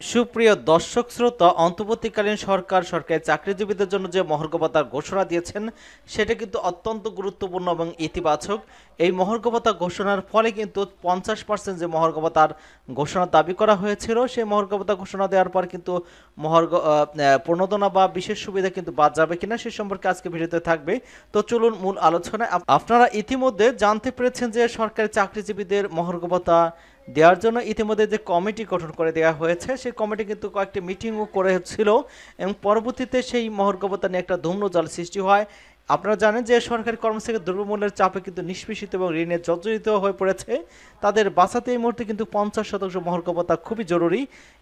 সুপ্রিয় দর্শক শ্রোতা, অন্তর্বর্তীকালীন সরকার সরকারি চাকরিজীবীদের জন্য যে মহার্ঘ ভাতার ঘোষণা দিয়েছেন সেটা কিন্তু অত্যন্ত গুরুত্বপূর্ণ এবং ইতিবাচক। এই মহার্ঘ ভাতা ঘোষণার ফলে কিন্তু 50% যে মহার্ঘ ভাতার ঘোষণা দাবি করা হয়েছিল সেই মহার্ঘ ভাতা ঘোষণা দেওয়ার পর কিন্তু মহার্ঘ প্রণোদনা বা বিশেষ সুবিধা কিন্তু বাদ যাবে কিনা সে সম্পর্কে আজকে ভিডিওতে থাকবে। তো চলুন মূল আলোচনায়। আপনারা ইতিমধ্যে জানতে পেরেছেন যে সরকারি চাকরিজীবীদের মহার্ঘ ভাতা দেওয়ার জন্য ইতিমধ্যে যে কমিটি গঠন করে দেওয়া হয়েছে সেই কমিটি কিন্তু কয়েকটি মিটিংও করেছিল এবং পরবর্তীতে সেই মহার্ঘ ভাতা নিয়ে একটা ধূম্রজাল সৃষ্টি হয়। আপনারা জানেন যে সরকারি কর্মচারীদের দ্রব্যমূল্যের চাপে কিন্তু নিষ্পেষিত এবং ঋণে জর্জরিত হয়ে পড়েছে। তাদের বাঁচাতে এই মুহূর্তে কিন্তু 50% মহার্ঘ ভাতা খুবই জরুরি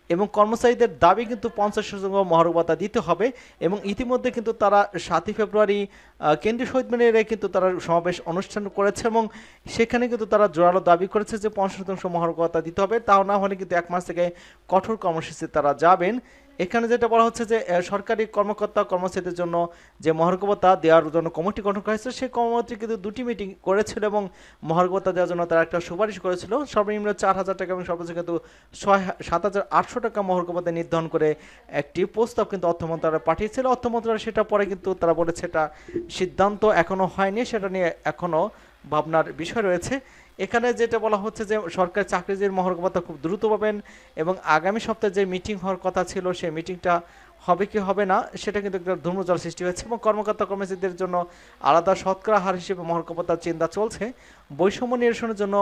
এবং কর্মচারীদের দাবি কিন্তু 50% মহার্ঘ ভাতা দিতে হবে। এবং ইতিমধ্যে কিন্তু তারা 7ই ফেব্রুয়ারি কেন্দ্রীয় শহীদ মিনারে কিন্তু তারা সমাবেশ অনুষ্ঠান করেছে এবং সেখানে কিন্তু তারা জোরালো দাবি করেছে যে 50% মহার্ঘ ভাতা দিতে হবে, তাও না হলে কিন্তু 1 মাস থেকে কঠোর কর্মসূচি তারা যাবেন। এখানে যেটা বলা হচ্ছে যে সরকারি কর্মকর্তা কর্মচারীদের জন্য যে মহার্ঘ ভাতা দেওয়ার জন্য কমিটি গঠন করা হয়েছে সেই কমিটি কিন্তু 2টি মিটিং করেছিল এবং মহার্ঘ ভাতা দেওয়ার জন্য তারা একটা সুপারিশ করেছিল। সর্বনিম্ন 4,000 টাকা এবং সর্বোচ্চ কিন্তু 7,800 টাকা মহার্ঘ ভাতা নির্ধারণ করে একটি প্রস্তাব কিন্তু অর্থ মন্ত্রণালয় পাঠিয়েছিল। অর্থ মন্ত্রণালয় সেটা পরে কিন্তু তারা বলেছে এটা সিদ্ধান্ত এখনো হয়নি, সেটা নিয়ে এখনো ভাবনার বিষয় রয়েছে। এখানে যেটা বলা হচ্ছে যে সরকারি চাকরিজীবীর মহার্ঘ ভাতা খুব দ্রুত পাবেন এবং আগামী সপ্তাহে যে মিটিং হওয়ার কথা ছিল সেই মিটিংটা হবে কি হবে না সেটা কিন্তু একটা ধূম্রজাল সৃষ্টি হয়েছে এবং কর্মকর্তা কর্মচারীদের জন্য আলাদা শতকরা হার হিসেবে মহার্ঘ ভাতার চিন্তা চলছে। বৈষম্য নিরসনের জন্য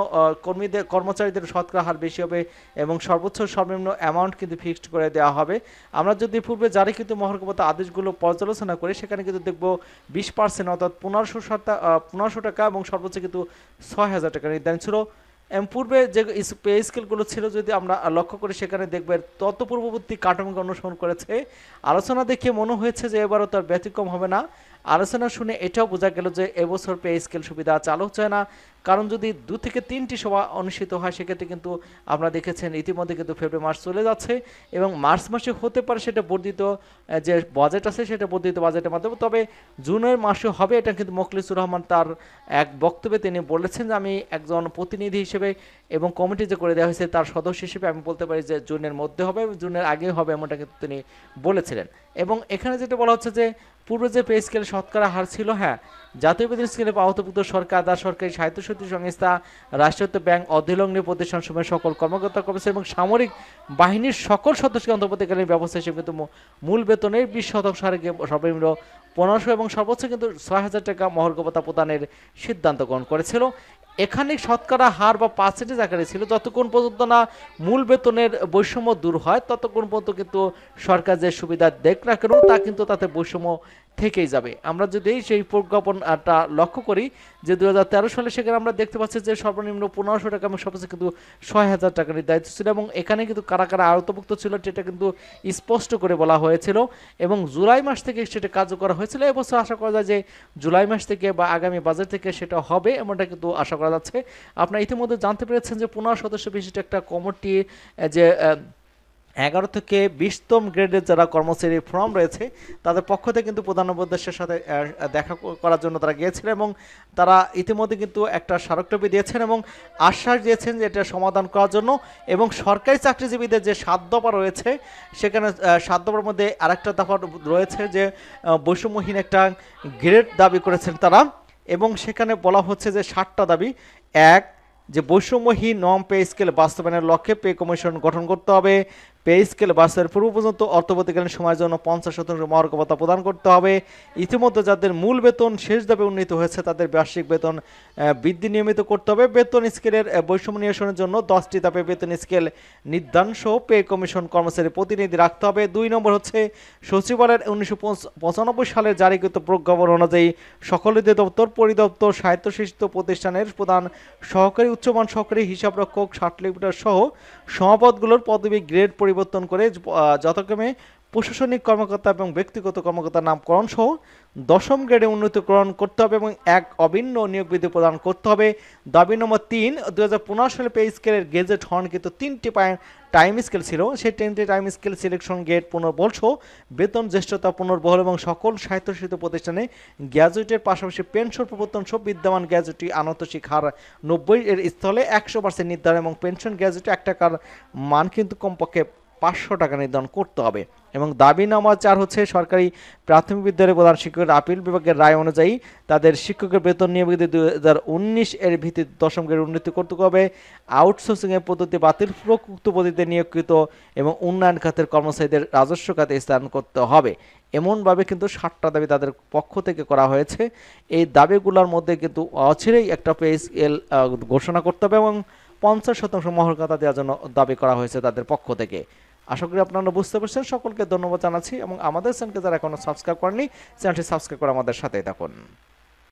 কর্মচারীদের শতকরা হার বেশি হবে এবং সর্বোচ্চ সর্বনিম্ন অ্যামাউন্ট কিন্তু ফিক্সড করে দেওয়া হবে। আমরা যদি পূর্বে জারি কিন্তু মহার্ঘ ভাতা আদেশগুলো পর্যালোচনা করি সেখানে কিন্তু দেখবো 20% অর্থাৎ 1500 টাকা এবং সর্বোচ্চ কিন্তু 6,000 টাকা নির্ধারণ ছিল। পূর্বে যে পে স্কেলগুলো ছিল যদি আমরা লক্ষ্য করি সেখানে দেখবেন তত পূর্ববর্তী কাঠামোকে অনুসরণ করেছে। আলোচনা দেখে মনে হয়েছে যে এবারও তার ব্যতিক্রম হবে না। আলোচনা শুনে এটাও বোঝা গেল যে এবছর পে স্কেল সুবিধা চালু হচ্ছে না, কারণ যদি 2 থেকে 3টি সভা অনুষ্ঠিত হয় সেক্ষেত্রে কিন্তু আপনারা দেখেছেন ইতিমধ্যে কিন্তু ফেব্রুয়ারি মাস চলে যাচ্ছে এবং মার্চ মাসে হতে পারে সেটা বর্ধিত যে বাজেট আছে সেটা বর্ধিত বাজেটের মাধ্যমে, তবে জুনের মাসে হবে এটা কিন্তু মোখলেসুর রহমান তার এক বক্তব্যে তিনি বলেছেন যে আমি একজন প্রতিনিধি হিসেবে এবং কমিটি যে করে দেওয়া হয়েছে তার সদস্য হিসেবে আমি বলতে পারি যে জুনের মধ্যে হবে, জুনের আগে হবে এমনটা কিন্তু তিনি বলেছিলেন। এবং এখানে যেটা বলা হচ্ছে যে পূর্বে যে পে স্কেলে শতকরা হার ছিল, হ্যাঁ জাতীয় বেতন স্কেলে আওতাভুক্ত সরকার, আধা সরকারি স্বায়ত্তশাসিত সংস্থা, রাষ্ট্রায়ত্ত ব্যাংক, অধিলগ্ন প্রতিষ্ঠানসমূহের সকল কর্মকর্তা কর্মচারী এবং সামরিক বাহিনীর সকল সদস্যকে অন্তর্বর্তীকালীন ব্যবস্থা হিসেবে কিন্তু মূল বেতনের 20% হারে সর্বনিম্ন 1500 এবং সর্বোচ্চ কিন্তু 6,000 টাকা মহার্ঘ ভাতা প্রদানের সিদ্ধান্ত গ্রহণ করেছিল। এখানে শতকরা হার বা পার্সেন্টেজ আকারে ছিল যতক্ষণ পর্যন্ত না মূল বেতনের বৈষম্য দূর হয় ততক্ষণ পর্যন্ত কিন্তু সরকার যে সুবিধা দেখ না কেন তা কিন্তু তাতে বৈষম্য থেকেই যাবে। আমরা যদি সেই প্রজ্ঞাপনটা লক্ষ্য করি যে 2013 সালে সেখানে আমরা দেখতে পাচ্ছি যে সর্বনিম্ন 1500 টাকা এবং সর্বোচ্চ কিন্তু 6,000 টাকা নির্ধারিত ছিল এবং এখানে কিন্তু কারা কারা আওতাভুক্ত ছিল সেটা কিন্তু স্পষ্ট করে বলা হয়েছিল এবং জুলাই মাস থেকে সেটা কার্যকর হয়েছিল। এবছর আশা করা যায় যে জুলাই মাস থেকে বা আগামী বাজেট থেকে সেটা হবে এমনটা কিন্তু আশা করা যাচ্ছে। আপনারা ইতিমধ্যে জানতে পেরেছেন যে 15 সদস্য বিশিষ্ট একটা কমিটি যে 11 থেকে 20তম গ্রেডের যারা কর্মচারী ফর্ম রয়েছে তাদের পক্ষ থেকে কিন্তু প্রধান উপদেষ্টার সাথে দেখা করার জন্য তারা গিয়েছিল এবং তারা ইতিমধ্যে কিন্তু একটা স্মারকলিপি দিয়েছেন এবং আশ্বাস দিয়েছেন যে এটা সমাধান করার জন্য। এবং সরকারি চাকরিজীবীদের যে 7 দফা রয়েছে সেখানে 7 দফার মধ্যে আরেকটা দফা রয়েছে যে বৈষম্যহীন একটা গ্রেড দাবি করেছেন তারা এবং সেখানে বলা হচ্ছে যে 7টা দাবি। এক, যে বৈষম্যহীন নন পে স্কেল বাস্তবায়নের লক্ষ্যে পে কমিশন গঠন করতে হবে। পে স্কেল বাস্তবের পূর্ব পর্যন্ত অর্থবর্তীকালীন সময়ের জন্য 50% মহার্ঘ ভাতা প্রদান করতে হবে। ইতিমধ্যে যাদের মূল বেতন শেষ ধাপে উন্নীত হয়েছে তাদের বার্ষিক বেতন বৃদ্ধি নিয়মিত করতে হবে। বেতন স্কেলের বৈষম্য নিরসনের জন্য 10টি ধাপে বেতন স্কেল নির্ধারণ সহ পে কমিশন কর্মচারী প্রতিনিধি রাখতে হবে। 2 নম্বর হচ্ছে সচিবালয়ের 1995 সালে জারিকৃত প্রজ্ঞাপন অনুযায়ী সকল অধিদপ্তর, পরিদপ্তর, স্বায়ত্তশাসিত প্রতিষ্ঠানের প্রধান সহকারী, উচ্চমান সহকারী, হিসাবরক্ষক, সার্টিফিকেট সহ সমাপদগুলোর পদবি গ্রেড পরিবর্তন করে যথাক্রমে প্রশাসনিক কর্মকর্তা এবং ব্যক্তিগত কর্মকর্তার নামকরণ সহ 10ম গ্রেডে উন্নীতকরণ করতে হবে এবং এক অভিন্ন নিয়োগ বিধি প্রদান করতে হবে। দাবি নম্বর 3, 2015 সালে পে স্কেলের গেজেট হন কিন্তু 3টি টাইম স্কেল ছিল, সেই 3টি টাইম স্কেল সিলেকশন গেট পুনর্বল সহ বেতন জ্যেষ্ঠতা পুনর্বহল এবং সকল স্বায়ত্তশাসিত প্রতিষ্ঠানে গ্র্যাজুয়েটের পাশাপাশি পেনশন প্রবর্তন সহ বিদ্যমান গ্র্যাজুয়েটি আনুতোষিক হার 90 এর স্থলে 100% নির্ধারণ এবং পেনশন গ্র্যাজুয়েটি 1 টাকার মান কিন্তু কমপক্ষে 500 টাকা নির্ধারণ করতে হবে। এবং দাবি নম্বর 4 হচ্ছে সরকারি প্রাথমিক বিদ্যালয়ের প্রধান শিক্ষকের আপিল বিভাগের রায় অনুযায়ী তাদের শিক্ষকের বেতন নিয়ম 2019 এর ভিত্তিতে দশম গ্রেড উন্নতি করতে হবে। আউটসোর্সিং এর পদ্ধতি বাতিলপূর্বক উক্ত পদ্ধতিতে নিয়োগকৃত এবং উন্নয়ন খাতের কর্মচারীদের রাজস্ব খাতে স্থান করতে হবে। এমনভাবে কিন্তু 7টা দাবি তাদের পক্ষ থেকে করা হয়েছে। এই দাবিগুলোর মধ্যে কিন্তু অচিরেই একটা পে স্কেল ঘোষণা করতে হবে এবং 50% মহার্ঘতা দেওয়ার জন্য দাবি করা হয়েছে তাদের পক্ষ থেকে। আশা করি আপনারা বুঝতে পারছেন। সকলকে ধন্যবাদ জানাচ্ছি এবং আমাদের চ্যানেলকে যারা এখনো সাবস্ক্রাইব করেনি চ্যানেলটি সাবস্ক্রাইব করে আমাদের সাথেই থাকুন।